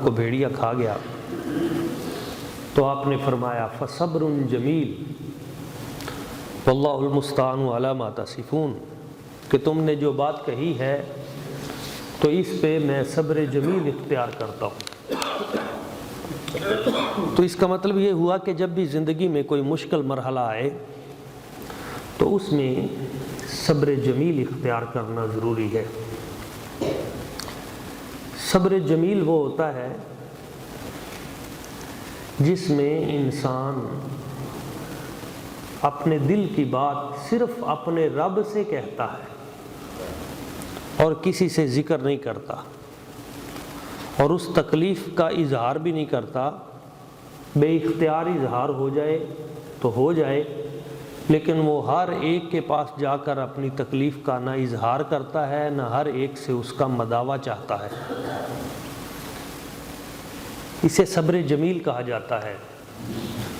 کو بھیڑیا کھا گیا تو آپ نے فرمایا فصبر جمیل واللہ المستعان علی ما تصفون، کہ تم نے جو بات کہی ہے تو اس پہ میں صبر جمیل اختیار کرتا ہوں۔ تو اس کا مطلب یہ ہوا کہ جب بھی زندگی میں کوئی مشکل مرحلہ آئے تو اس میں صبر جمیل اختیار کرنا ضروری ہے۔ صبر جمیل وہ ہوتا ہے جس میں انسان اپنے دل کی بات صرف اپنے رب سے کہتا ہے اور کسی سے ذکر نہیں کرتا، اور اس تکلیف کا اظہار بھی نہیں کرتا۔ بے اختیار اظہار ہو جائے تو ہو جائے، لیکن وہ ہر ایک کے پاس جا کر اپنی تکلیف کا نہ اظہار کرتا ہے، نہ ہر ایک سے اس کا مداوع چاہتا ہے۔ اسے صبر جمیل کہا جاتا ہے،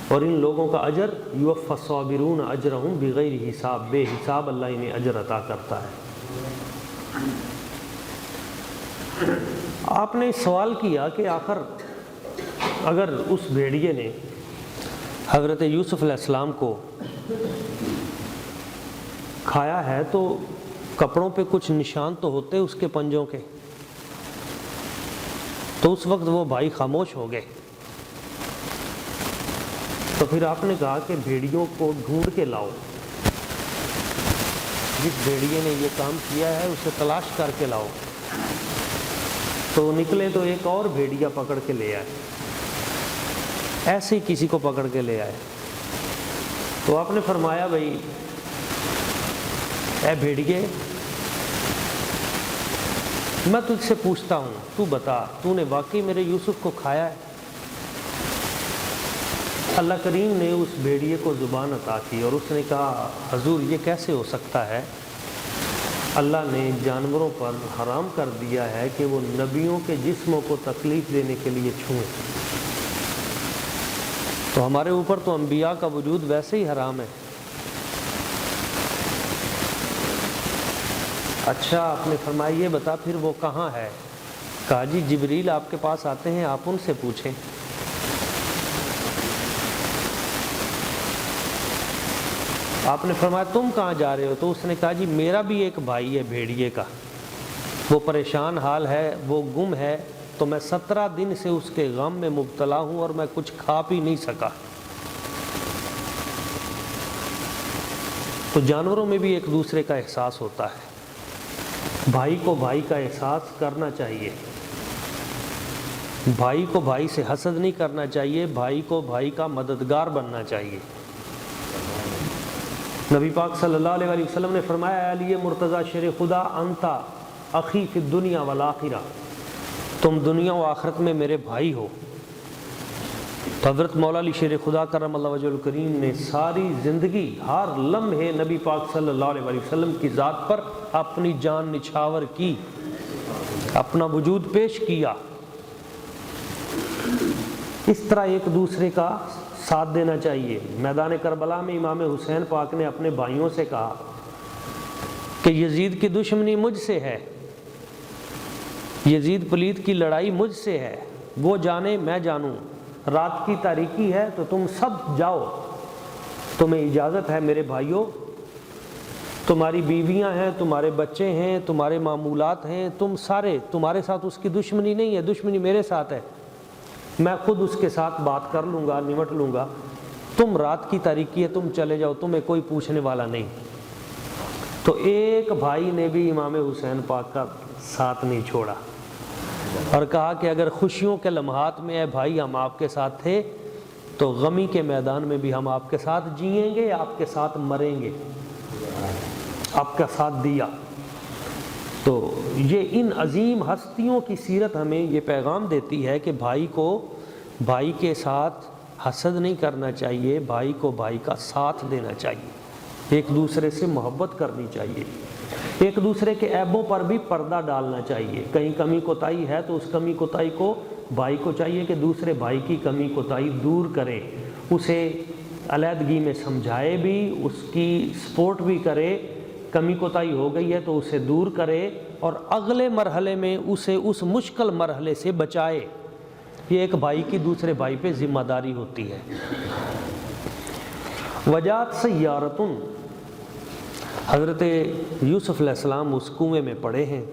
اور ان لوگوں کا اجر یوفی الصابرون اجرہم بغیر حساب، بے حساب اللہ انہیں اجر عطا کرتا ہے۔ آپ نے سوال کیا کہ آخر اگر اس بھیڑیے نے حضرت یوسف علیہ السلام کو کھایا ہے تو کپڑوں پہ کچھ نشان تو ہوتے اس کے پنجوں کے، تو اس وقت وہ بھائی خاموش ہو گئے۔ تو پھر آپ نے کہا کہ بھیڑیوں کو ڈھونڈ کے لاؤ، جس بھیڑیے نے یہ کام کیا ہے اسے تلاش کر کے لاؤ۔ تو نکلے تو ایک اور بھیڑیا پکڑ کے لے آئے، ایسے ہی کسی کو پکڑ کے لے آئے۔ تو آپ نے فرمایا بھائی اے بھیڑیے، میں تجھ سے پوچھتا ہوں، تو بتا تو نے واقعی میرے یوسف کو کھایا ہے؟ اللہ کریم نے اس بھیڑیے کو زبان عطا کی اور اس نے کہا حضور یہ کیسے ہو سکتا ہے؟ اللہ نے جانوروں پر حرام کر دیا ہے کہ وہ نبیوں کے جسموں کو تکلیف دینے کے لیے چھوئیں، تو ہمارے اوپر تو انبیاء کا وجود ویسے ہی حرام ہے۔ اچھا آپ نے فرمایا یہ بتا پھر وہ کہاں ہے؟ کہا جی جبریل آپ کے پاس آتے ہیں، آپ ان سے پوچھیں۔ آپ نے فرمایا تم کہاں جا رہے ہو؟ تو اس نے کہا جی میرا بھی ایک بھائی ہے بھیڑیے کا، وہ پریشان حال ہے، وہ گم ہے، تو میں 17 دن سے اس کے غم میں مبتلا ہوں اور میں کچھ کھا پی نہیں سکا۔ تو جانوروں میں بھی ایک دوسرے کا احساس ہوتا ہے، بھائی کو بھائی کا احساس کرنا چاہیے، بھائی کو بھائی سے حسد نہیں کرنا چاہیے، بھائی کو بھائی کا مددگار بننا چاہیے۔ نبی پاک صلی اللہ علیہ وسلم نے فرمایا اے علی مرتضیٰ شیر خدا انتا اخی فی الدنیا والآخرہ، تم دنیا و آخرت میں میرے بھائی ہو۔ تو حضرت مولا علی شیر خدا کرم اللہ وجہ الکریم نے ساری زندگی ہر لمحے نبی پاک صلی اللہ علیہ وسلم کی ذات پر اپنی جان نچھاور کی، اپنا وجود پیش کیا۔ اس طرح ایک دوسرے کا ساتھ دینا چاہیے۔ میدان کربلا میں امام حسین پاک نے اپنے بھائیوں سے کہا کہ یزید کی دشمنی مجھ سے ہے، یزید پلید کی لڑائی مجھ سے ہے، وہ جانے میں جانوں، رات کی تاریکی ہے تو تم سب جاؤ، تمہیں اجازت ہے میرے بھائیوں، تمہاری بیویاں ہیں، تمہارے بچے ہیں، تمہارے معمولات ہیں، تم سارے، تمہارے ساتھ اس کی دشمنی نہیں ہے، دشمنی میرے ساتھ ہے، میں خود اس کے ساتھ بات کر لوں گا، نمٹ لوں گا، تم رات کی تاریکی ہے تم چلے جاؤ، تمہیں کوئی پوچھنے والا نہیں۔ تو ایک بھائی نے بھی امام حسین پاک کا ساتھ نہیں چھوڑا اور کہا کہ اگر خوشیوں کے لمحات میں اے بھائی ہم آپ کے ساتھ تھے تو غمی کے میدان میں بھی ہم آپ کے ساتھ جئیں گے، آپ کے ساتھ مریں گے، آپ کا ساتھ دیا۔ تو یہ ان عظیم ہستیوں کی سیرت ہمیں یہ پیغام دیتی ہے کہ بھائی کو بھائی کے ساتھ حسد نہیں کرنا چاہیے، بھائی کو بھائی کا ساتھ دینا چاہیے، ایک دوسرے سے محبت کرنی چاہیے، ایک دوسرے کے عیبوں پر بھی پردہ ڈالنا چاہیے۔ کہیں کمی کوتاہی ہے تو اس کمی کوتاہی کو بھائی کو چاہیے کہ دوسرے بھائی کی کمی کوتاہی دور کرے، اسے علیحدگی میں سمجھائے بھی، اس کی سپورٹ بھی کرے، کمی کوتاہی ہو گئی ہے تو اسے دور کرے اور اگلے مرحلے میں اسے اس مشکل مرحلے سے بچائے۔ یہ ایک بھائی کی دوسرے بھائی پہ ذمہ داری ہوتی ہے۔ وجات سیارتن، حضرت یوسف علیہ السلام اس کنویں میں پڑے ہیں،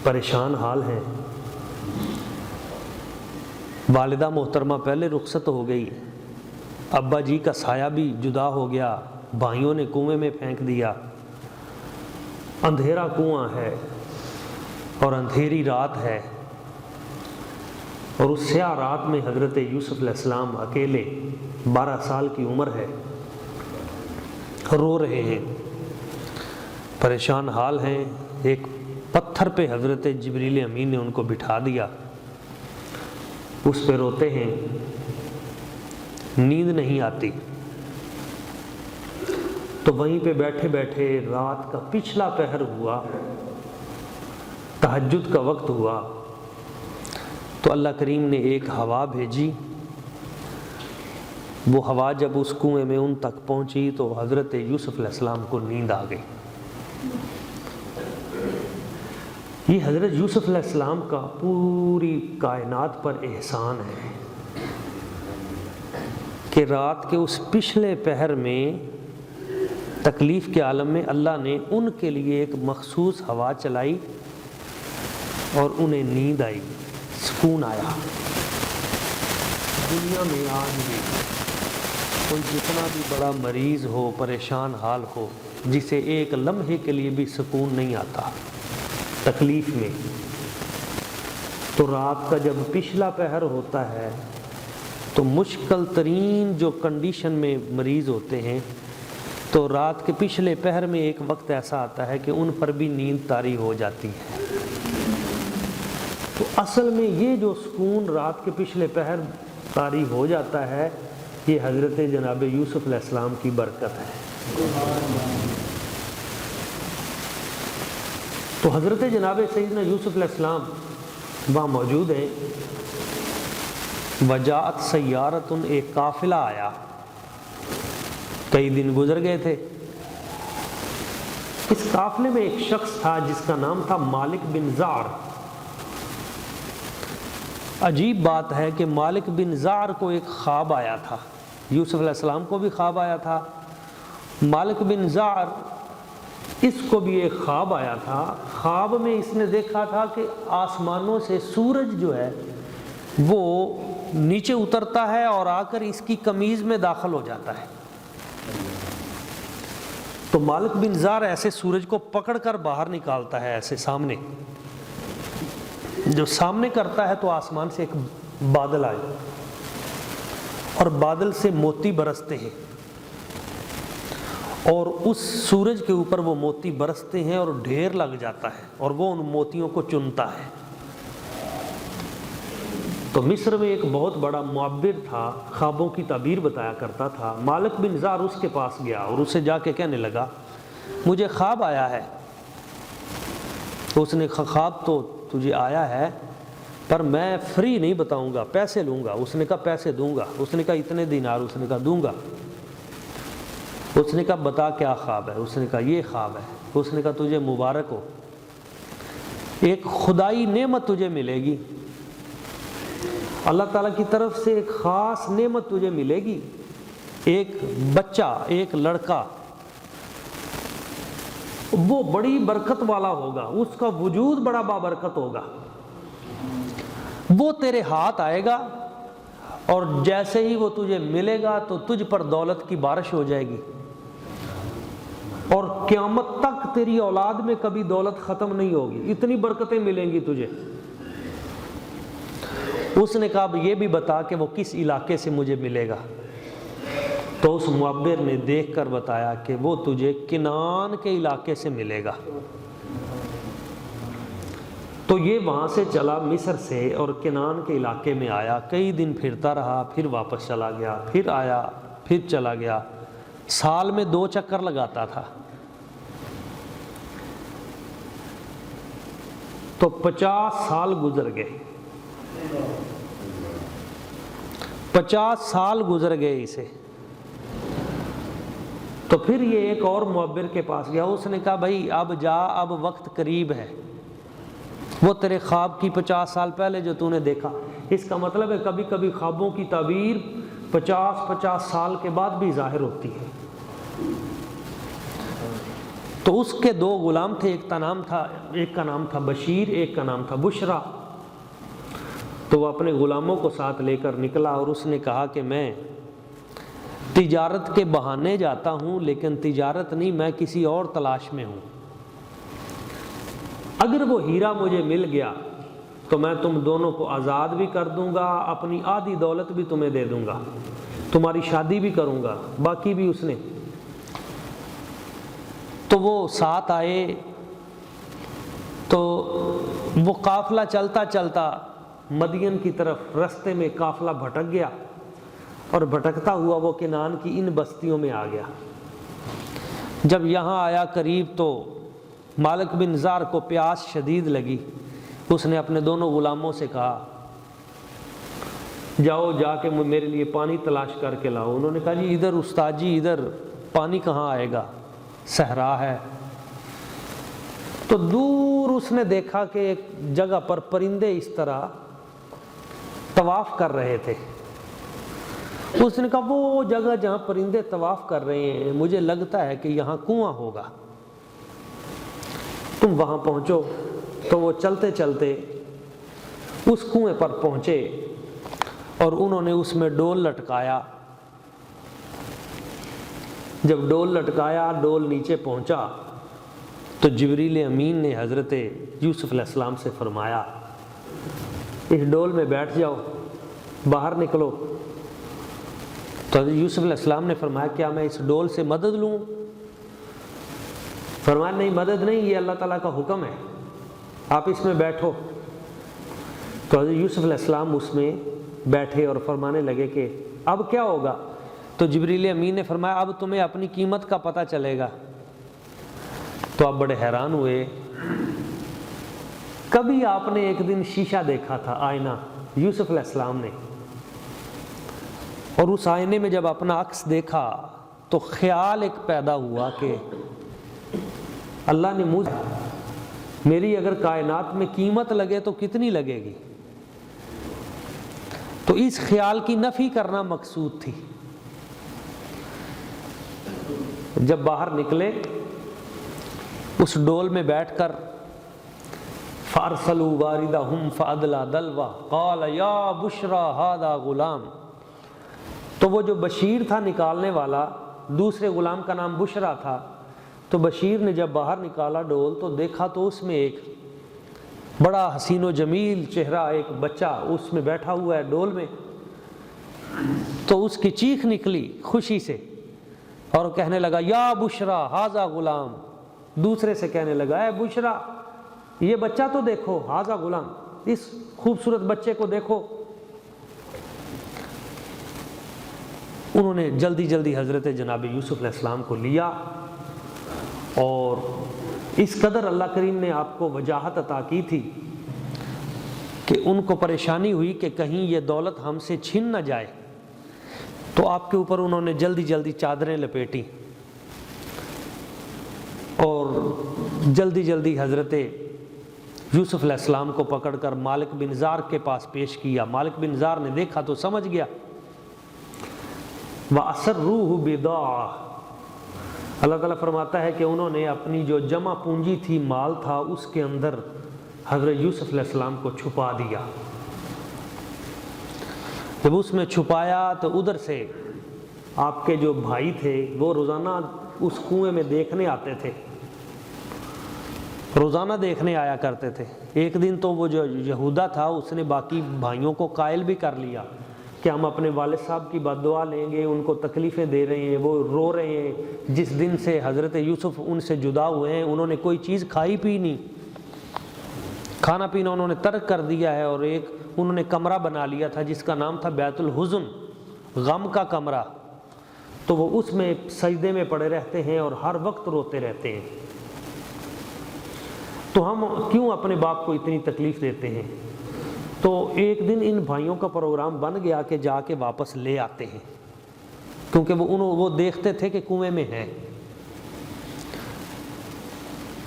پریشان حال ہیں۔ والدہ محترمہ پہلے رخصت ہو گئی، ابا جی کا سایہ بھی جدا ہو گیا، بھائیوں نے کنویں میں پھینک دیا، اندھیرا کنواں ہے اور اندھیری رات ہے، اور اس سیاہ رات میں حضرت یوسف علیہ السلام اکیلے، 12 سال کی عمر ہے، رو رہے ہیں، پریشان حال ہیں۔ ایک پتھر پہ حضرت جبریل امین نے ان کو بٹھا دیا، اس پہ روتے ہیں، نیند نہیں آتی۔ تو وہیں پہ بیٹھے بیٹھے رات کا پچھلا پہر ہوا، تہجد کا وقت ہوا، تو اللہ کریم نے ایک ہوا بھیجی۔ وہ ہوا جب اس کنویں میں ان تک پہنچی تو حضرت یوسف علیہ السلام کو نیند آ گئی۔ یہ حضرت یوسف علیہ السلام کا پوری کائنات پر احسان ہے کہ رات کے اس پچھلے پہر میں تکلیف کے عالم میں اللہ نے ان کے لیے ایک مخصوص ہوا چلائی اور انہیں نیند آئی، سکون آیا۔ دنیا میں آج بھی کوئی جتنا بھی بڑا مریض ہو، پریشان حال ہو، جسے ایک لمحے کے لیے بھی سکون نہیں آتا تکلیف میں، تو رات کا جب پچھلا پہر ہوتا ہے تو مشکل ترین جو کنڈیشن میں مریض ہوتے ہیں، تو رات کے پچھلے پہر میں ایک وقت ایسا آتا ہے کہ ان پر بھی نیند طاری ہو جاتی ہے۔ تو اصل میں یہ جو سکون رات کے پچھلے پہر طاری ہو جاتا ہے، یہ حضرت جناب یوسف علیہ السلام کی برکت ہے۔ تو حضرت جناب سیدنا یوسف علیہ السلام وہاں موجود ہیں۔ وجاءت سیارتن، ایک قافلہ آیا، کئی دن گزر گئے تھے۔ اس قافلے میں ایک شخص تھا جس کا نام تھا مالک بن زعر۔ عجیب بات ہے کہ مالک بن زعر کو ایک خواب آیا تھا، یوسف علیہ السلام کو بھی خواب آیا تھا، مالک بن زعر اس کو بھی ایک خواب آیا تھا۔ خواب میں اس نے دیکھا تھا کہ آسمانوں سے سورج جو ہے وہ نیچے اترتا ہے اور آ کر اس کی قمیض میں داخل ہو جاتا ہے۔ تو مالک بن زعر ایسے سورج کو پکڑ کر باہر نکالتا ہے، ایسے سامنے، جو سامنے کرتا ہے تو آسمان سے ایک بادل آئے اور بادل سے موتی برستے ہیں، اور اس سورج کے اوپر وہ موتی برستے ہیں اور ڈھیر لگ جاتا ہے، اور وہ ان موتیوں کو چنتا ہے۔ تو مصر میں ایک بہت بڑا معبر تھا، خوابوں کی تعبیر بتایا کرتا تھا۔ مالک بن زعر اس کے پاس گیا اور اسے جا کے کہنے لگا، مجھے خواب آیا ہے۔ اس نے خواب تو تجھے آیا ہے پر میں فری نہیں بتاؤں گا، پیسے لوں گا۔ اس نے کہا پیسے دوں گا۔ اس نے کہا اتنے دینار؟ اس نے کہا دوں گا۔ اس نے کہا بتا کیا خواب ہے؟ اس نے کہا یہ خواب ہے۔ اس نے کہا تجھے مبارک ہو، ایک خدائی نعمت تجھے ملے گی، اللہ تعالیٰ کی طرف سے ایک خاص نعمت تجھے ملے گی۔ ایک بچہ، ایک لڑکا، وہ بڑی برکت والا ہوگا، اس کا وجود بڑا بابرکت ہوگا، وہ تیرے ہاتھ آئے گا اور جیسے ہی وہ تجھے ملے گا تو تجھ پر دولت کی بارش ہو جائے گی، اور قیامت تک تیری اولاد میں کبھی دولت ختم نہیں ہوگی، اتنی برکتیں ملیں گی تجھے۔ اس نے کہا یہ بھی بتا کہ وہ کس علاقے سے مجھے ملے گا؟ تو اس معبر نے دیکھ کر بتایا کہ وہ تجھے کنعان کے علاقے سے ملے گا۔ تو یہ وہاں سے چلا مصر سے اور کنعان کے علاقے میں آیا، کئی دن پھرتا رہا، پھر واپس چلا گیا، پھر آیا، پھر چلا گیا، سال میں 2 چکر لگاتا تھا۔ تو 50 سال گزر گئے، 50 سال گزر گئے اسے۔ تو پھر یہ ایک اور معبر کے پاس گیا، اس نے کہا بھائی اب جا، اب وقت قریب ہے، وہ تیرے خواب کی 50 سال پہلے جو تو نے دیکھا. اس کا مطلب ہے کبھی کبھی خوابوں کی تعبیر 50 سال کے بعد بھی ظاہر ہوتی ہے. تو اس کے 2 غلام تھے، ایک کا نام تھا بشیر، ایک کا نام تھا بشرا. تو وہ اپنے غلاموں کو ساتھ لے کر نکلا اور اس نے کہا کہ میں تجارت کے بہانے جاتا ہوں، لیکن تجارت نہیں، میں کسی اور تلاش میں ہوں. اگر وہ ہیرا مجھے مل گیا تو میں تم دونوں کو آزاد بھی کر دوں گا، اپنی آدھی دولت بھی تمہیں دے دوں گا، تمہاری شادی بھی کروں گا. باقی بھی اس نے. تو وہ ساتھ آئے. تو وہ قافلہ چلتا چلتا مدین کی طرف رستے میں قافلہ بھٹک گیا، اور بھٹکتا ہوا وہ کنان کی ان بستیوں میں آ گیا. جب یہاں آیا قریب تو مالک بن زار کو پیاس شدید لگی. اس نے اپنے دونوں غلاموں سے کہا جاؤ جا کے میرے لیے پانی تلاش کر کے لاؤ. انہوں نے کہا جی ادھر استاد جی ادھر پانی کہاں آئے گا، صحرا ہے. تو دور اس نے دیکھا کہ ایک جگہ پر پرندے اس طرح طواف کر رہے تھے. اس نے کہا وہ جگہ جہاں پرندے طواف کر رہے ہیں مجھے لگتا ہے کہ یہاں کنواں ہوگا، تم وہاں پہنچو. تو وہ چلتے چلتے اس کنویں پر پہنچے اور انہوں نے اس میں ڈول لٹکایا. جب ڈول لٹکایا، ڈول نیچے پہنچا تو جبریل امین نے حضرت یوسف علیہ السلام سے فرمایا اس ڈول میں بیٹھ جاؤ، باہر نکلو. تو حضرت یوسف علیہ السلام نے فرمایا کیا میں اس ڈول سے مدد لوں؟ فرمایا نہیں، مدد نہیں، یہ اللہ تعالیٰ کا حکم ہے، آپ اس میں بیٹھو. تو حضرت یوسف علیہ السلام اس میں بیٹھے اور فرمانے لگے کہ اب کیا ہوگا؟ تو جبریل امین نے فرمایا اب تمہیں اپنی قیمت کا پتہ چلے گا. تو آپ بڑے حیران ہوئے. کبھی آپ نے ایک دن شیشہ دیکھا تھا، آئینہ، یوسف علیہ السلام نے، اور اس آئینے میں جب اپنا عکس دیکھا تو خیال ایک پیدا ہوا کہ اللہ نے مجھ میری اگر کائنات میں قیمت لگے تو کتنی لگے گی. تو اس خیال کی نفی کرنا مقصود تھی. جب باہر نکلے اس ڈول میں بیٹھ کر فارسلوا واردہم فادلی دلوا قال یا بشرا ھذا غلام. تو وہ جو بشیر تھا نکالنے والا، دوسرے غلام کا نام بشرا تھا. تو بشیر نے جب باہر نکالا ڈول تو دیکھا تو اس میں ایک بڑا حسین و جمیل چہرہ ایک بچہ اس میں بیٹھا ہوا ہے ڈول میں. تو اس کی چیخ نکلی خوشی سے اور کہنے لگا یا بشرا ھذا غلام. دوسرے سے کہنے لگا اے بشرا یہ بچہ تو دیکھو، ھذا غلام، اس خوبصورت بچے کو دیکھو. انہوں نے جلدی جلدی حضرت جناب یوسف علیہ السلام کو لیا، اور اس قدر اللہ کریم نے آپ کو وجاہت عطا کی تھی کہ ان کو پریشانی ہوئی کہ کہیں یہ دولت ہم سے چھن نہ جائے. تو آپ کے اوپر انہوں نے جلدی جلدی چادریں لپیٹی اور جلدی جلدی حضرت یوسف علیہ السلام کو پکڑ کر مالک بن زار کے پاس پیش کیا. مالک بن زار نے دیکھا تو سمجھ گیا. وَأَسَرُّوهُ بِضَاعَةً. اللہ تعالیٰ فرماتا ہے کہ انہوں نے اپنی جو جمع پونجی تھی، مال تھا، اس کے اندر حضرت یوسف علیہ السلام کو چھپا دیا. جب اس میں چھپایا تو ادھر سے آپ کے جو بھائی تھے وہ روزانہ اس کنویں میں دیکھنے آتے تھے، روزانہ دیکھنے آیا کرتے تھے. ایک دن تو وہ جو یہودا تھا اس نے باقی بھائیوں کو قائل بھی کر لیا کہ ہم اپنے والد صاحب کی بد دعا لیں گے، ان کو تکلیفیں دے رہے ہیں، وہ رو رہے ہیں. جس دن سے حضرت یوسف ان سے جدا ہوئے ہیں انہوں نے کوئی چیز کھائی پی نہیں، کھانا پینا انہوں نے ترک کر دیا ہے. اور ایک انہوں نے کمرہ بنا لیا تھا جس کا نام تھا بیت الحزن، غم کا کمرہ. تو وہ اس میں سجدے میں پڑے رہتے ہیں اور ہر وقت روتے رہتے ہیں. تو ہم کیوں اپنے باپ کو اتنی تکلیف دیتے ہیں؟ تو ایک دن ان بھائیوں کا پروگرام بن گیا کہ جا کے واپس لے آتے ہیں، کیونکہ وہ دیکھتے تھے کہ کنویں میں ہے.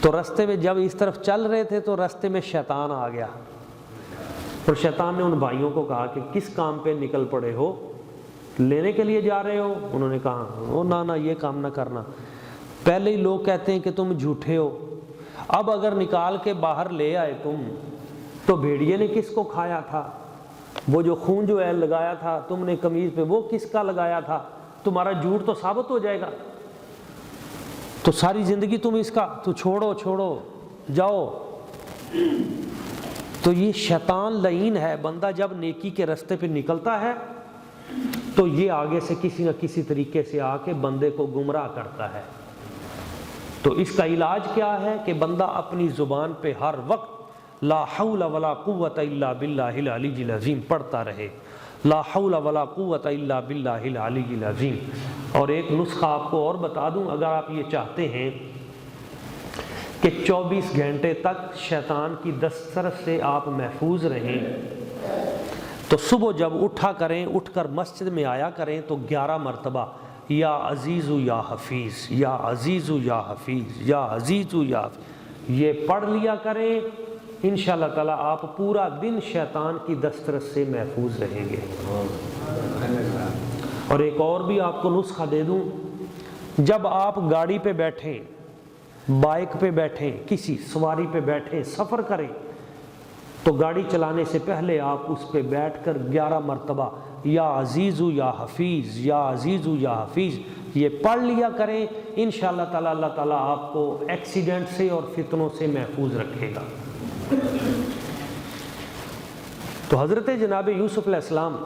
تو رستے میں جب اس طرف چل رہے تھے تو رستے میں شیطان آ گیا، اور شیطان نے ان بھائیوں کو کہا کہ کس کام پہ نکل پڑے ہو، لینے کے لیے جا رہے ہو؟ انہوں نے کہا او نہ یہ کام نہ کرنا، پہلے ہی لوگ کہتے ہیں کہ تم جھوٹے ہو، اب اگر نکال کے باہر لے آئے تم تو بھیڑیے نے کس کو کھایا تھا؟ وہ جو خون جو ہے لگایا تھا تم نے قمیض پہ وہ کس کا لگایا تھا؟ تمہارا جھوٹ تو ثابت ہو جائے گا، تو ساری زندگی تم اس کا تو چھوڑو جاؤ۔ تو یہ شیطان لعین ہے، بندہ جب نیکی کے رستے پہ نکلتا ہے تو یہ آگے سے کسی نہ کسی طریقے سے آ کے بندے کو گمراہ کرتا ہے۔ تو اس کا علاج کیا ہے کہ بندہ اپنی زبان پہ ہر وقت لا حول ولا قوت الا باللہ العلی العظیم پڑھتا رہے، لا حول ولا قوت الا باللہ العلی العظیم۔ اور ایک نسخہ آپ کو اور بتا دوں، اگر آپ یہ چاہتے ہیں کہ 24 گھنٹے تک شیطان کی دسترس سے آپ محفوظ رہیں، تو صبح جب اٹھا کریں، اٹھ کر مسجد میں آیا کریں تو 11 مرتبہ یا عزیز یا حفیظ، یا عزیز یا حفیظ، یا عزیز یا حفیظ یہ پڑھ لیا کریں، انشاءاللہ تعالی آپ پورا دن شیطان کی دسترس سے محفوظ رہیں گے۔ اور ایک اور بھی آپ کو نسخہ دے دوں، جب آپ گاڑی پہ بیٹھیں، بائک پہ بیٹھیں، کسی سواری پہ بیٹھیں، سفر کریں، تو گاڑی چلانے سے پہلے آپ اس پہ بیٹھ کر 11 مرتبہ یا عزیز یا حفیظ، یا عزیز یا حفیظ یہ پڑھ لیا کریں، انشاءاللہ تعالی اللہ تعالیٰ آپ کو ایکسیڈنٹ سے اور فتنوں سے محفوظ رکھے گا۔ تو حضرت جناب یوسف علیہ السلام،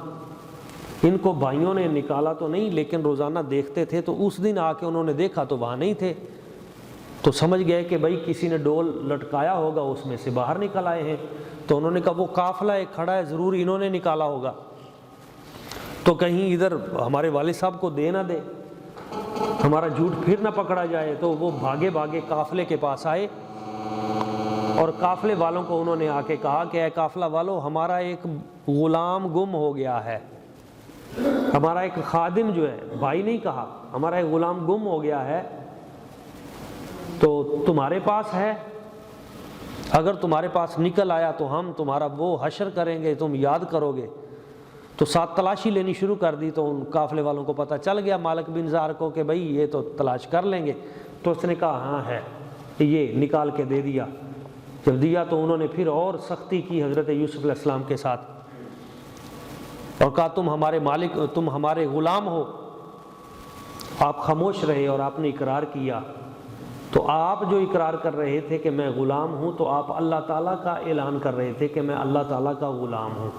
ان کو بھائیوں نے نکالا تو نہیں لیکن روزانہ دیکھتے تھے، تو اس دن آ کے انہوں نے دیکھا تو وہاں نہیں تھے، تو سمجھ گئے کہ بھائی کسی نے ڈول لٹکایا ہوگا، اس میں سے باہر نکل آئے ہیں۔ تو انہوں نے کہا وہ قافلہ ایک کھڑا ہے، ضرور انہوں نے نکالا ہوگا، تو کہیں ادھر ہمارے والد صاحب کو دے نہ دے، ہمارا جھوٹ پھر نہ پکڑا جائے۔ تو وہ بھاگے قافلے کے پاس آئے، اور قافلے والوں کو انہوں نے آ کے کہا کہ اے قافلہ والو، ہمارا ایک غلام گم ہو گیا ہے، ہمارا ایک خادم جو ہے، بھائی نہیں کہا، ہمارا ایک غلام گم ہو گیا ہے، تو تمہارے پاس ہے؟ اگر تمہارے پاس نکل آیا تو ہم تمہارا وہ حشر کریں گے، تم یاد کرو گے۔ تو ساتھ تلاشی لینی شروع کر دی، تو ان قافلے والوں کو پتہ چل گیا، مالک بن زار کو، کہ بھئی یہ تو تلاش کر لیں گے۔ تو اس نے کہا ہاں ہے، یہ نکال کے دے دیا۔ جب دیا تو انہوں نے پھر اور سختی کی حضرت یوسف علیہ السلام کے ساتھ، اور کہا تم ہمارے مالک، تم ہمارے غلام ہو۔ آپ خاموش رہے اور آپ نے اقرار کیا۔ تو آپ جو اقرار کر رہے تھے کہ میں غلام ہوں، تو آپ اللہ تعالیٰ کا اعلان کر رہے تھے کہ میں اللہ تعالیٰ کا غلام ہوں۔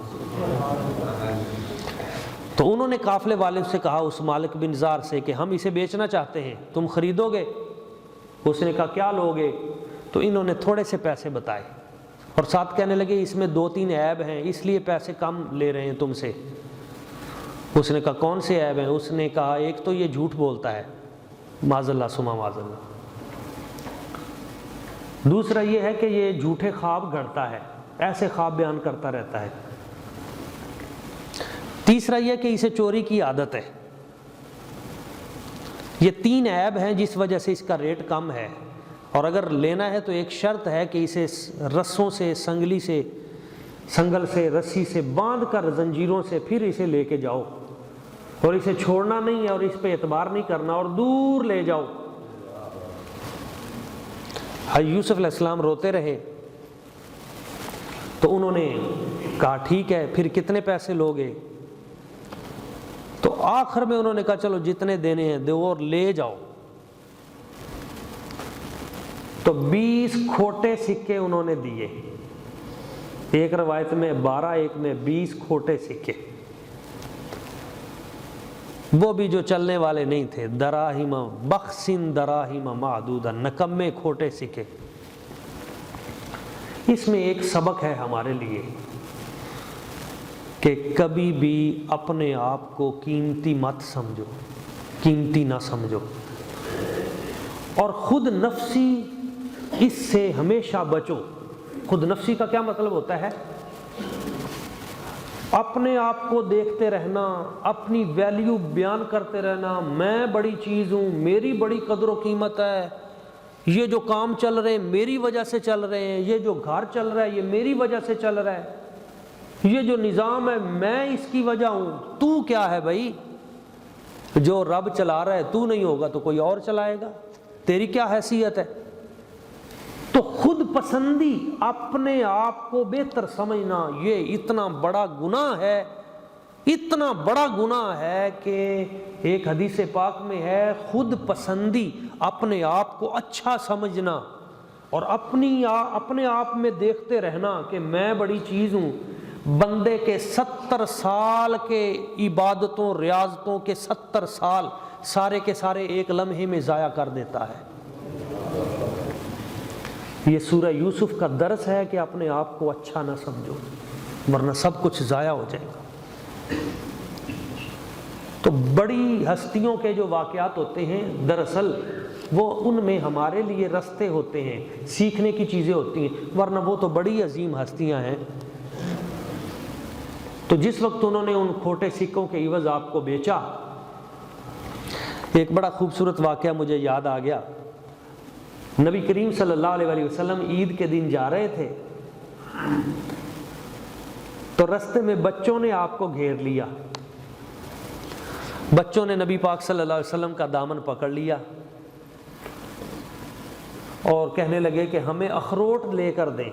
تو انہوں نے قافلے والے سے کہا، اس مالک بن زار سے، کہ ہم اسے بیچنا چاہتے ہیں، تم خریدو گے؟ اس نے کہا کیا لوگے؟ تو انہوں نے تھوڑے سے پیسے بتائے، اور ساتھ کہنے لگے اس میں 2-3 عیب ہیں، اس لیے پیسے کم لے رہے ہیں تم سے۔ اس نے کہا کون سے عیب ہیں؟ اس نے کہا ایک تو یہ جھوٹ بولتا ہے، معاذ اللہ ثم معاذ اللہ، دوسرا یہ ہے کہ یہ جھوٹے خواب گھڑتا ہے، ایسے خواب بیان کرتا رہتا ہے، تیسرا یہ کہ اسے چوری کی عادت ہے۔ یہ 3 عیب ہیں جس وجہ سے اس کا ریٹ کم ہے، اور اگر لینا ہے تو ایک شرط ہے کہ اسے رسوں سے، سنگل سے، رسی سے باندھ کر، زنجیروں سے پھر اسے لے کے جاؤ، اور اسے چھوڑنا نہیں ہے، اور اس پہ اعتبار نہیں کرنا، اور دور لے جاؤ۔ یوسف علیہ السلام روتے رہے، تو انہوں نے کہا ٹھیک ہے، پھر کتنے پیسے لوگے؟ تو آخر میں انہوں نے کہا چلو جتنے دینے ہیں دو اور لے جاؤ۔ تو 20 کھوٹے سکے انہوں نے دیے، ایک روایت میں 12، ایک میں 20 کھوٹے سکے، وہ بھی جو چلنے والے نہیں تھے، دراہیم بخسن دراہیم معدودہ، نکمے کھوٹے سکے۔ اس میں ایک سبق ہے ہمارے لیے کہ کبھی بھی اپنے آپ کو قیمتی مت سمجھو، قیمتی نہ سمجھو، اور خود نفسی اس سے ہمیشہ بچو۔ خود نفسی کا کیا مطلب ہوتا ہے؟ اپنے آپ کو دیکھتے رہنا، اپنی ویلیو بیان کرتے رہنا، میں بڑی چیز ہوں، میری بڑی قدر و قیمت ہے، یہ جو کام چل رہے ہیں میری وجہ سے چل رہے ہیں، یہ جو گھر چل رہا ہے یہ میری وجہ سے چل رہا ہے، یہ جو نظام ہے میں اس کی وجہ ہوں، تو کیا ہے بھائی؟ جو رب چلا رہا ہے تو نہیں ہوگا تو کوئی اور چلائے گا، تیری کیا حیثیت ہے؟ تو خود پسندی، اپنے آپ کو بہتر سمجھنا، یہ اتنا بڑا گناہ ہے، اتنا بڑا گناہ ہے کہ ایک حدیث پاک میں ہے خود پسندی، اپنے آپ کو اچھا سمجھنا اور اپنے آپ میں دیکھتے رہنا کہ میں بڑی چیز ہوں۔ بندے کے 70 سال کے عبادتوں ریاضتوں کے 70 سال سارے کے سارے ایک لمحے میں ضائع کر دیتا ہے۔ یہ سورہ یوسف کا درس ہے کہ اپنے آپ کو اچھا نہ سمجھو ورنہ سب کچھ ضائع ہو جائے گا۔ تو بڑی ہستیوں کے جو واقعات ہوتے ہیں دراصل وہ ان میں ہمارے لیے رستے ہوتے ہیں، سیکھنے کی چیزیں ہوتی ہیں، ورنہ وہ تو بڑی عظیم ہستیاں ہیں۔ تو جس وقت انہوں نے ان کھوٹے سکوں کے عوض آپ کو بیچا، ایک بڑا خوبصورت واقعہ مجھے یاد آ گیا۔ نبی کریم صلی اللہ علیہ وسلم عید کے دن جا رہے تھے تو رستے میں بچوں نے آپ کو گھیر لیا، بچوں نے نبی پاک صلی اللہ علیہ وسلم کا دامن پکڑ لیا اور کہنے لگے کہ ہمیں اخروٹ لے کر دیں۔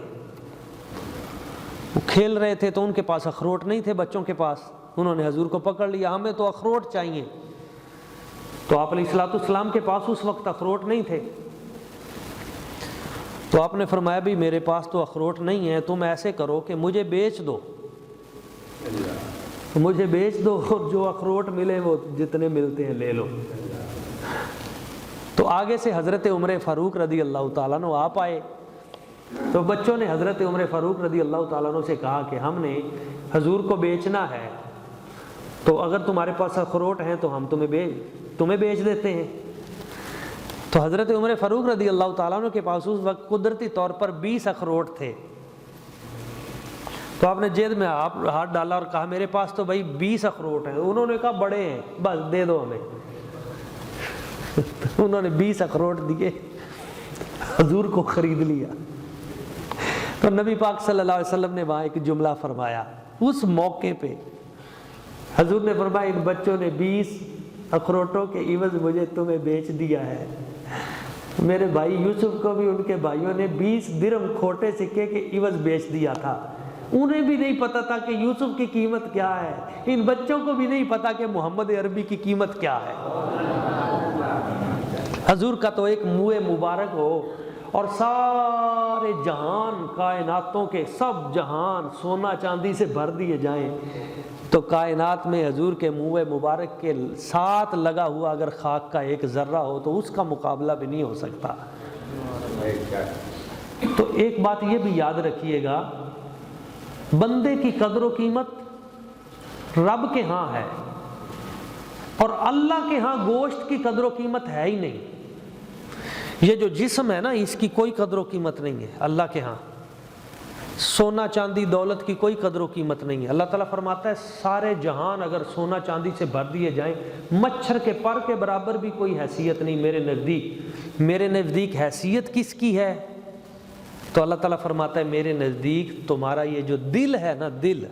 وہ کھیل رہے تھے تو ان کے پاس اخروٹ نہیں تھے، بچوں کے پاس، انہوں نے حضور کو پکڑ لیا، ہمیں تو اخروٹ چاہیے۔ تو آپ علیہ الصلوۃ والسلام کے پاس اس وقت اخروٹ نہیں تھے، تو آپ نے فرمایا بھی میرے پاس تو اخروٹ نہیں ہے، تم ایسے کرو کہ مجھے بیچ دو، مجھے بیچ دو اور جو اخروٹ ملے وہ جتنے ملتے ہیں لے لو۔ تو آگے سے حضرت عمر فاروق رضی اللہ تعالیٰ عنہ آپ آئے، تو بچوں نے حضرت عمر فاروق رضی اللہ تعالیٰ عنہ سے کہا کہ ہم نے حضور کو بیچنا ہے، تو اگر تمہارے پاس اخروٹ ہیں تو ہم تمہیں بیچ دیتے ہیں۔ تو حضرت عمر فاروق رضی اللہ تعالیٰ عنہ کے پاس اس وقت قدرتی طور پر 20 اخروٹ تھے، تو آپ نے جیب میں ہاتھ ڈالا اور کہا میرے پاس تو بھائی 20 اخروٹ ہیں۔ انہوں نے کہا بڑے ہیں، بس دے دو ہمیں۔ انہوں نے 20 اخروٹ دیے، حضور کو خرید لیا۔ تو نبی پاک صلی اللہ علیہ وسلم نے وہاں ایک جملہ فرمایا، اس موقع پہ حضور نے فرمایا ان بچوں نے 20 اخروٹوں کے عوض مجھے تمہیں بیچ دیا ہے۔ میرے بھائی یوسف کو بھی ان کے بھائیوں نے 20 درہم کھوٹے سکے کے عوض بیچ دیا تھا، انہیں بھی نہیں پتا تھا کہ یوسف کی قیمت کیا ہے، ان بچوں کو بھی نہیں پتا کہ محمد عربی کی قیمت کیا ہے۔ حضور کا تو ایک منہ مبارک ہو اور سارے جہان کائناتوں کے سب جہان سونا چاندی سے بھر دیے جائیں تو کائنات میں حضور کے منہ مبارک کے ساتھ لگا ہوا اگر خاک کا ایک ذرہ ہو تو اس کا مقابلہ بھی نہیں ہو سکتا۔ تو ایک بات یہ بھی یاد رکھیے گا، بندے کی قدر و قیمت رب کے ہاں ہے اور اللہ کے ہاں گوشت کی قدر و قیمت ہے ہی نہیں۔ یہ جو جسم ہے نا اس کی کوئی قدر و قیمت نہیں ہے اللہ کے ہاں، سونا چاندی دولت کی کوئی قدر و قیمت نہیں ہے۔ اللہ تعالیٰ فرماتا ہے سارے جہان اگر سونا چاندی سے بھر دیے جائیں، مچھر کے پر کے برابر بھی کوئی حیثیت نہیں میرے نزدیک۔ میرے نزدیک حیثیت کس کی ہے؟ تو اللہ تعالیٰ فرماتا ہے میرے نزدیک تمہارا یہ جو دل ہے نا، دل،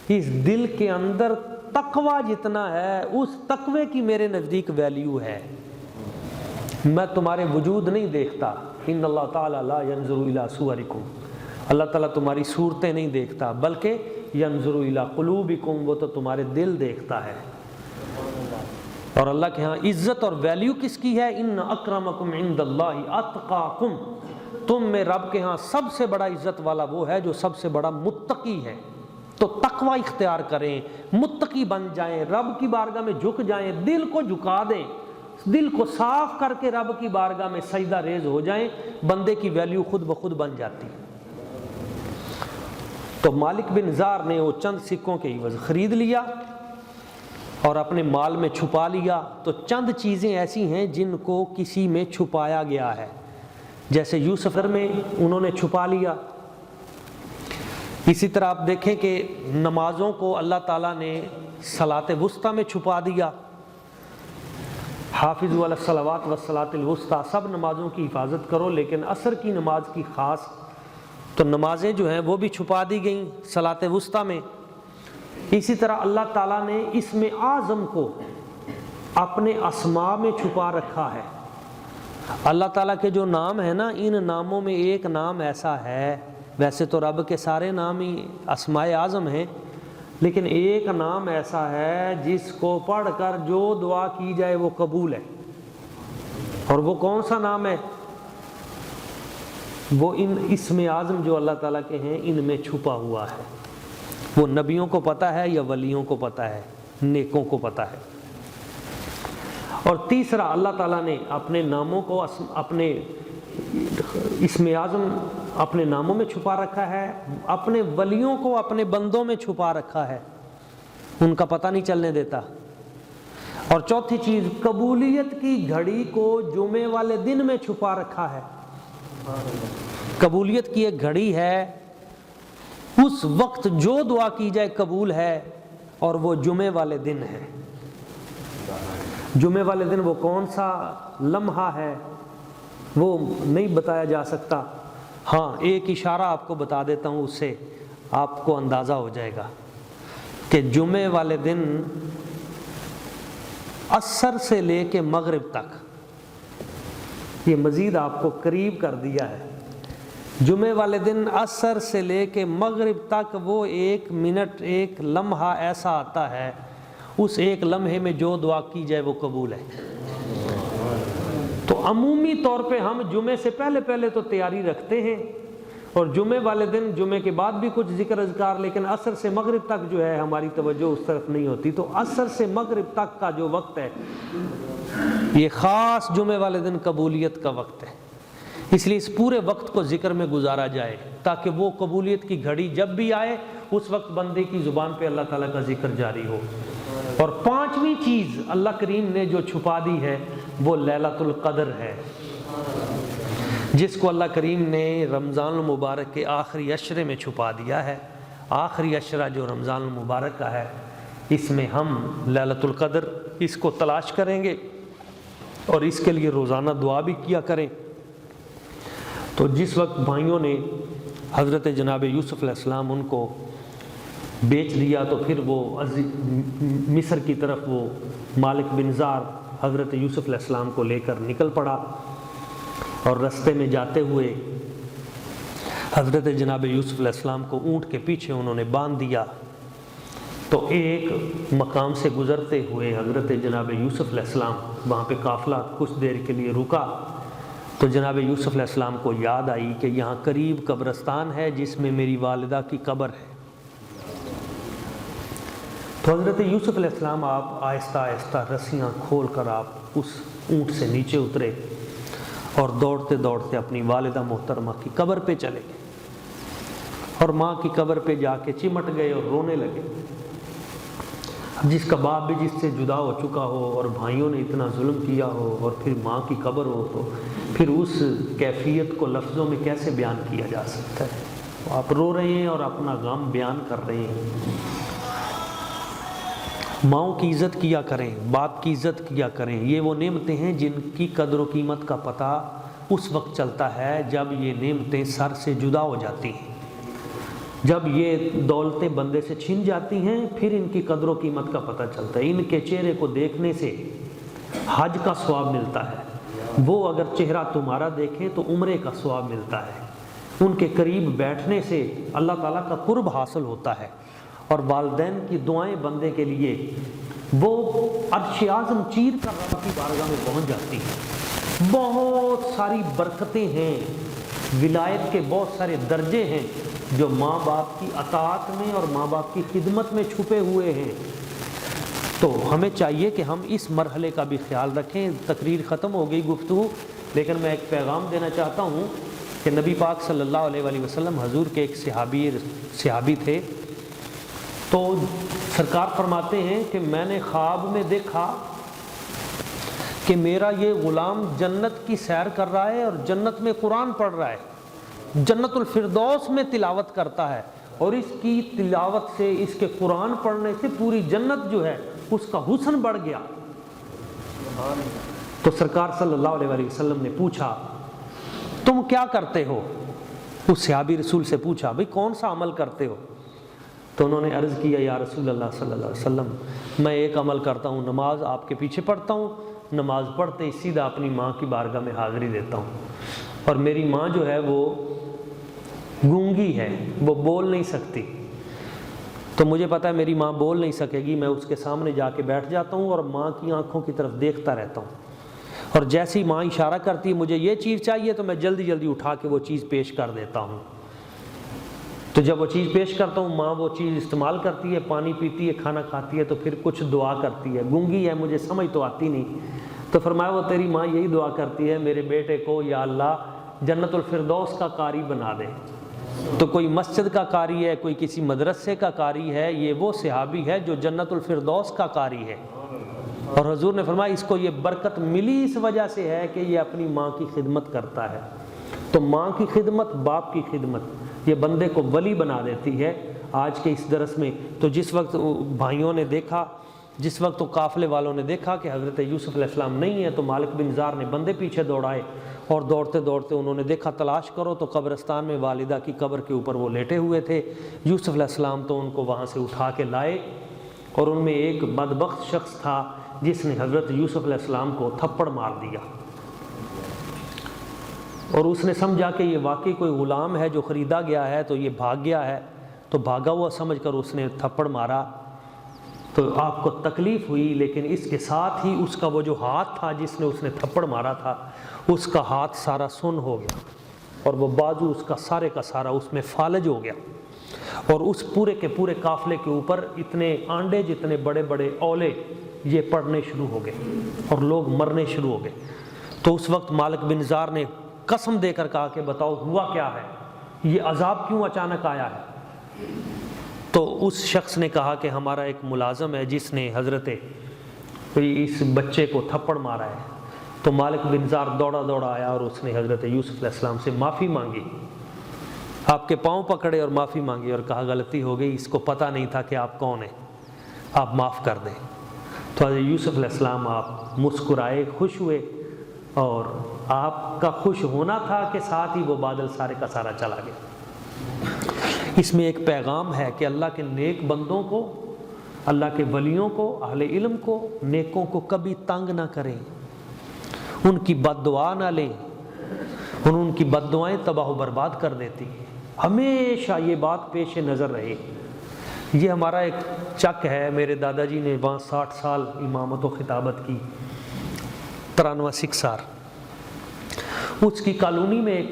اس دل کے اندر تقوی جتنا ہے اس تقوی کی میرے نزدیک ویلیو ہے۔ میں تمہارے وجود نہیں دیکھتا، ان اللہ تعالیٰ لا ينظر الی صورکم، اللہ تعالیٰ تمہاری صورتیں نہیں دیکھتا بلکہ ينظر الی قلوبکم، وہ تو تمہارے دل دیکھتا ہے۔ اور اللہ کے ہاں عزت اور ویلیو کس کی ہے؟ ان اکرمکم عند اللہ اتقاکم، تم میں رب کے ہاں سب سے بڑا عزت والا وہ ہے جو سب سے بڑا متقی ہے۔ تو تقوی اختیار کریں، متقی بن جائیں، رب کی بارگاہ میں جھک جائیں، دل کو جھکا دیں، دل کو صاف کر کے رب کی بارگاہ میں سجدہ ریز ہو جائیں، بندے کی ویلیو خود بخود بن جاتی ہے۔ تو مالک بن زار نے وہ چند سکوں کے عوض خرید لیا اور اپنے مال میں چھپا لیا۔ تو چند چیزیں ایسی ہیں جن کو کسی میں چھپایا گیا ہے، جیسے یوسف میں انہوں نے چھپا لیا۔ اسی طرح آپ دیکھیں کہ نمازوں کو اللہ تعالیٰ نے صلاۃ وسطیٰ میں چھپا دیا، حافظوا علی الصلوات والصلاۃ الوسطیٰ، سب نمازوں کی حفاظت کرو، لیکن عصر کی نماز کی خاص تو نمازیں جو ہیں وہ بھی چھپا دی گئیں صلاۃ وسطیٰ میں۔ اسی طرح اللہ تعالیٰ نے اسم اعظم کو اپنے اسماء میں چھپا رکھا ہے۔ اللہ تعالیٰ کے جو نام ہیں نا، ان ناموں میں ایک نام ایسا ہے، ویسے تو رب کے سارے نام ہی اسماء اعظم ہیں، لیکن ایک نام ایسا ہے جس کو پڑھ کر جو دعا کی جائے وہ قبول ہے۔ اور وہ کون سا نام ہے؟ وہ ان اسم اعظم جو اللہ تعالیٰ کے ہیں ان میں چھپا ہوا ہے۔ وہ نبیوں کو پتہ ہے یا ولیوں کو پتہ ہے، نیکوں کو پتہ ہے۔ اور تیسرا، اللہ تعالیٰ نے اپنے ناموں کو اپنے اسم اعظم اپنے ناموں میں چھپا رکھا ہے، اپنے ولیوں کو اپنے بندوں میں چھپا رکھا ہے، ان کا پتہ نہیں چلنے دیتا۔ اور چوتھی چیز، قبولیت کی گھڑی کو جمعے والے دن میں چھپا رکھا ہے۔ قبولیت کی ایک گھڑی ہے، اس وقت جو دعا کی جائے قبول ہے، اور وہ جمعے والے دن ہے۔ جمعے والے دن وہ کون سا لمحہ ہے وہ نہیں بتایا جا سکتا، ہاں ایک اشارہ آپ کو بتا دیتا ہوں، اس سے آپ کو اندازہ ہو جائے گا کہ جمعے والے دن عصر سے لے کے مغرب تک، یہ مزید آپ کو قریب کر دیا ہے۔ جمعے والے دن عصر سے لے کے مغرب تک وہ ایک منٹ، ایک لمحہ ایسا آتا ہے، اس ایک لمحے میں جو دعا کی جائے وہ قبول ہے۔ تو عمومی طور پہ ہم جمعے سے پہلے تو تیاری رکھتے ہیں، اور جمعے والے دن جمعے کے بعد بھی کچھ ذکر اذکار، لیکن عصر سے مغرب تک جو ہے ہماری توجہ اس طرف نہیں ہوتی۔ تو عصر سے مغرب تک کا جو وقت ہے یہ خاص جمعے والے دن قبولیت کا وقت ہے، اس لیے اس پورے وقت کو ذکر میں گزارا جائے تاکہ وہ قبولیت کی گھڑی جب بھی آئے اس وقت بندے کی زبان پہ اللہ تعالیٰ کا ذکر جاری ہو۔ اور پانچویں چیز اللہ کریم نے جو چھپا دی ہے وہ لیلۃ القدر ہے، جس کو اللہ کریم نے رمضان المبارک کے آخری عشرے میں چھپا دیا ہے۔ آخری عشرہ جو رمضان المبارک کا ہے، اس میں ہم لیلۃ القدر اس کو تلاش کریں گے اور اس کے لیے روزانہ دعا بھی کیا کریں۔ تو جس وقت بھائیوں نے حضرت جناب یوسف علیہ السلام ان کو بیچ دیا، تو پھر وہ مصر کی طرف وہ مالک بن زار حضرت یوسف علیہ السلام کو لے کر نکل پڑا، اور رستے میں جاتے ہوئے حضرت جناب یوسف علیہ السلام کو اونٹ کے پیچھے انہوں نے باندھ دیا۔ تو ایک مقام سے گزرتے ہوئے حضرت جناب یوسف علیہ السلام وہاں پہ قافلہ کچھ دیر کے لیے رکا، تو جناب یوسف علیہ السلام کو یاد آئی کہ یہاں قریب قبرستان ہے جس میں میری والدہ کی قبر ہے۔ تو حضرت یوسف علیہ السلام آپ آہستہ آہستہ رسیاں کھول کر آپ اس اونٹ سے نیچے اترے اور دوڑتے دوڑتے اپنی والدہ محترمہ کی قبر پہ چلے گئے، اور ماں کی قبر پہ جا کے چمٹ گئے اور رونے لگے۔ جس کا باپ بھی جس سے جدا ہو چکا ہو اور بھائیوں نے اتنا ظلم کیا ہو اور پھر ماں کی قبر ہو، تو پھر اس کیفیت کو لفظوں میں کیسے بیان کیا جا سکتا ہے؟ آپ رو رہے ہیں اور اپنا غم بیان کر رہے ہیں۔ ماؤں کی عزت کیا کریں، باپ کی عزت کیا کریں، یہ وہ نعمتیں ہیں جن کی قدر و قیمت کا پتہ اس وقت چلتا ہے جب یہ نعمتیں سر سے جدا ہو جاتی ہیں، جب یہ دولتیں بندے سے چھن جاتی ہیں، پھر ان کی قدر و قیمت کا پتہ چلتا ہے۔ ان کے چہرے کو دیکھنے سے حج کا ثواب ملتا ہے، وہ اگر چہرہ تمہارا دیکھیں تو عمرے کا ثواب ملتا ہے۔ ان کے قریب بیٹھنے سے اللہ تعالیٰ کا قرب حاصل ہوتا ہے، اور والدین کی دعائیں بندے کے لیے وہ عرش اعظم چیر کر رب کی بارگاہ میں پہنچ جاتی ہیں۔ بہت ساری برکتیں ہیں، ولایت کے بہت سارے درجے ہیں جو ماں باپ کی اطاعت میں اور ماں باپ کی خدمت میں چھپے ہوئے ہیں۔ تو ہمیں چاہیے کہ ہم اس مرحلے کا بھی خیال رکھیں۔ تقریر ختم ہو گئی گفتگو، لیکن میں ایک پیغام دینا چاہتا ہوں کہ نبی پاک صلی اللہ علیہ وآلہ وسلم حضور کے ایک صحابی تھے، تو سرکار فرماتے ہیں کہ میں نے خواب میں دیکھا کہ میرا یہ غلام جنت کی سیر کر رہا ہے اور جنت میں قرآن پڑھ رہا ہے، جنت الفردوس میں تلاوت کرتا ہے، اور اس کی تلاوت سے، اس کے قرآن پڑھنے سے پوری جنت جو ہے اس کا حسن بڑھ گیا۔ تو سرکار صلی اللہ علیہ وسلم نے پوچھا تم کیا کرتے ہو؟ اس صحابی رسول سے پوچھا بھئی کون سا عمل کرتے ہو؟ تو انہوں نے عرض کیا یا رسول اللہ صلی اللہ علیہ وسلم میں ایک عمل کرتا ہوں، نماز آپ کے پیچھے پڑھتا ہوں، نماز پڑھتے ہی سیدھا اپنی ماں کی بارگاہ میں حاضری دیتا ہوں، اور میری ماں جو ہے وہ گونگی ہے، وہ بول نہیں سکتی، تو مجھے پتہ ہے میری ماں بول نہیں سکے گی، میں اس کے سامنے جا کے بیٹھ جاتا ہوں اور ماں کی آنکھوں کی طرف دیکھتا رہتا ہوں، اور جیسی ماں اشارہ کرتی ہے مجھے یہ چیز چاہیے تو میں جلدی جلدی اٹھا کے وہ چیز پیش کر دیتا ہوں، تو جب وہ چیز پیش کرتا ہوں ماں وہ چیز استعمال کرتی ہے، پانی پیتی ہے، کھانا کھاتی ہے، تو پھر کچھ دعا کرتی ہے، گونگی ہے مجھے سمجھ تو آتی نہیں، تو فرمایا وہ تیری ماں یہی دعا کرتی ہے میرے بیٹے کو یا اللہ جنت الفردوس کا قاری بنا دے۔ تو کوئی مسجد کا قاری ہے، کوئی کسی مدرسے کا قاری ہے، یہ وہ صحابی ہے جو جنت الفردوس کا قاری ہے، اور حضور نے فرمایا اس کو یہ برکت ملی اس وجہ سے ہے کہ یہ اپنی ماں کی خدمت کرتا ہے۔ تو ماں کی خدمت، باپ کی خدمت، یہ بندے کو ولی بنا دیتی ہے۔ آج کے اس درس میں تو جس وقت بھائیوں نے دیکھا، جس وقت تو قافلے والوں نے دیکھا کہ حضرت یوسف علیہ السلام نہیں ہے، تو مالک بن زار نے بندے پیچھے دوڑائے، اور دوڑتے دوڑتے انہوں نے دیکھا تلاش کرو تو قبرستان میں والدہ کی قبر کے اوپر وہ لیٹے ہوئے تھے۔ یوسف علیہ السلام تو ان کو وہاں سے اٹھا کے لائے، اور ان میں ایک بدبخت شخص تھا جس نے حضرت یوسف علیہ السلام کو تھپڑ مار دیا، اور اس نے سمجھا کہ یہ واقعی کوئی غلام ہے جو خریدا گیا ہے، تو یہ بھاگ گیا ہے، تو بھاگا ہوا سمجھ کر اس نے تھپڑ مارا، تو آپ کو تکلیف ہوئی، لیکن اس کے ساتھ ہی اس کا وہ جو ہاتھ تھا جس نے اس نے تھپڑ مارا تھا، اس کا ہاتھ سارا سن ہو گیا، اور وہ بازو اس کا سارے کا سارا اس میں فالج ہو گیا، اور اس پورے کے پورے قافلے کے اوپر اتنے آنڈے جتنے بڑے بڑے اولے یہ پڑنے شروع ہو گئے، اور لوگ مرنے شروع ہو گئے۔ تو اس وقت مالک بن زار نے قسم دے کر کہا کہ بتاؤ ہوا کیا ہے، یہ عذاب کیوں اچانک آیا ہے؟ تو اس شخص نے کہا کہ ہمارا ایک ملازم ہے جس نے حضرت اس بچے کو تھپڑ مارا ہے۔ تو مالک بن زار دوڑا دوڑا آیا اور اس نے حضرت یوسف علیہ السلام سے معافی مانگی، آپ کے پاؤں پکڑے اور معافی مانگی، اور کہا غلطی ہو گئی، اس کو پتہ نہیں تھا کہ آپ کون ہیں، آپ معاف کر دیں۔ تو حضرت یوسف علیہ السلام آپ مسکرائے، خوش ہوئے، اور آپ کا خوش ہونا تھا کہ ساتھ ہی وہ بادل سارے کا سارا چلا گیا۔ اس میں ایک پیغام ہے کہ اللہ کے نیک بندوں کو، اللہ کے ولیوں کو، اہل علم کو، نیکوں کو کبھی تنگ نہ کریں، ان کی بد دعا نہ لیں، ان کی بد دعائیں تباہ و برباد کر دیتی ہیں۔ ہمیشہ یہ بات پیش نظر رہے۔ یہ ہمارا ایک چک ہے، میرے دادا جی نے وہاں 60 سال امامت و خطابت کی، 93 سکسار۔ اس کی کالونی میں ایک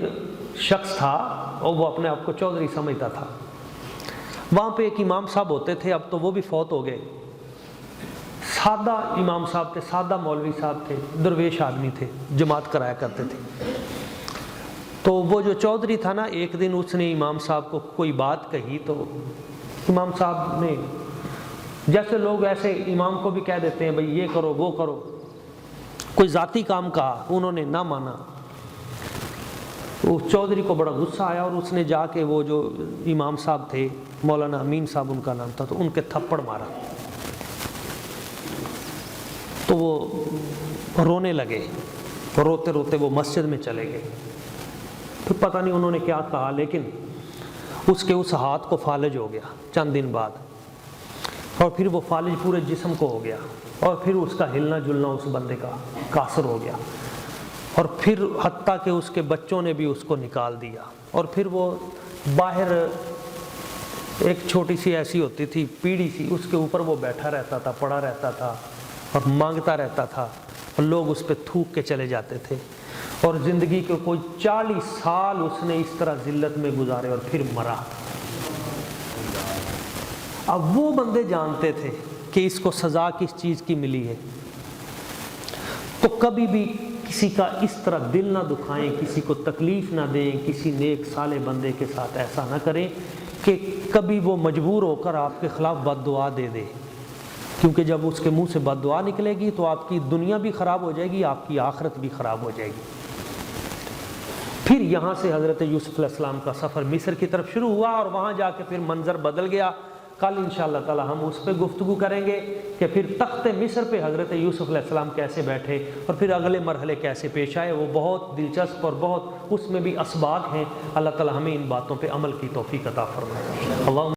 شخص تھا اور وہ اپنے آپ کو چودھری سمجھتا تھا۔ وہاں پہ ایک امام صاحب ہوتے تھے، اب تو وہ بھی فوت ہو گئے، سادہ امام صاحب تھے، سادہ مولوی صاحب تھے، درویش آدمی تھے، جماعت کرایا کرتے تھے۔ تو وہ جو چودھری تھا نا، ایک دن اس نے امام صاحب کو کوئی بات کہی، تو امام صاحب نے، جیسے لوگ ایسے امام کو بھی کہہ دیتے ہیں بھئی یہ کرو وہ کرو، کوئی ذاتی کام کہا، انہوں نے نہ مانا۔ اس چودھری کو بڑا غصہ آیا، اور اس نے جا کے وہ جو امام صاحب تھے، مولانا امین صاحب ان کا نام تھا، تو ان کے تھپڑ مارا۔ تو وہ رونے لگے، روتے روتے وہ مسجد میں چلے گئے۔ تو پتہ نہیں انہوں نے کیا کہا، لیکن اس کے اس ہاتھ کو فالج ہو گیا چند دن بعد، اور پھر وہ فالج پورے جسم کو ہو گیا، اور پھر اس کا ہلنا جلنا اس بندے کا قاصر ہو گیا، اور پھر حتیٰ کہ اس کے بچوں نے بھی اس کو نکال دیا، اور پھر وہ باہر ایک چھوٹی سی ایسی ہوتی تھی پیڑھی سی، اس کے اوپر وہ بیٹھا رہتا تھا، پڑا رہتا تھا اور مانگتا رہتا تھا، اور لوگ اس پہ تھوک کے چلے جاتے تھے، اور زندگی کے کوئی 40 سال اس نے اس طرح ذلت میں گزارے، اور پھر مرا۔ اب وہ بندے جانتے تھے کہ اس کو سزا کس چیز کی ملی ہے، تو کبھی بھی کسی کا اس طرح دل نہ دکھائیں، کسی کو تکلیف نہ دیں، کسی نیک صالح بندے کے ساتھ ایسا نہ کریں کہ کبھی وہ مجبور ہو کر آپ کے خلاف بد دعا دے دے، کیونکہ جب اس کے منہ سے بد دعا نکلے گی تو آپ کی دنیا بھی خراب ہو جائے گی، آپ کی آخرت بھی خراب ہو جائے گی۔ پھر یہاں سے حضرت یوسف علیہ السلام کا سفر مصر کی طرف شروع ہوا، اور وہاں جا کے پھر منظر بدل گیا۔ کل انشاءاللہ تعالی ہم اس پہ گفتگو کریں گے کہ پھر تخت مصر پہ حضرت یوسف علیہ السلام کیسے بیٹھے اور پھر اگلے مرحلے کیسے پیش آئے، وہ بہت دلچسپ اور بہت اس میں بھی اسباق ہیں۔ اللہ تعالی ہمیں ان باتوں پہ عمل کی توفیق عطا فرمائے۔ اللہ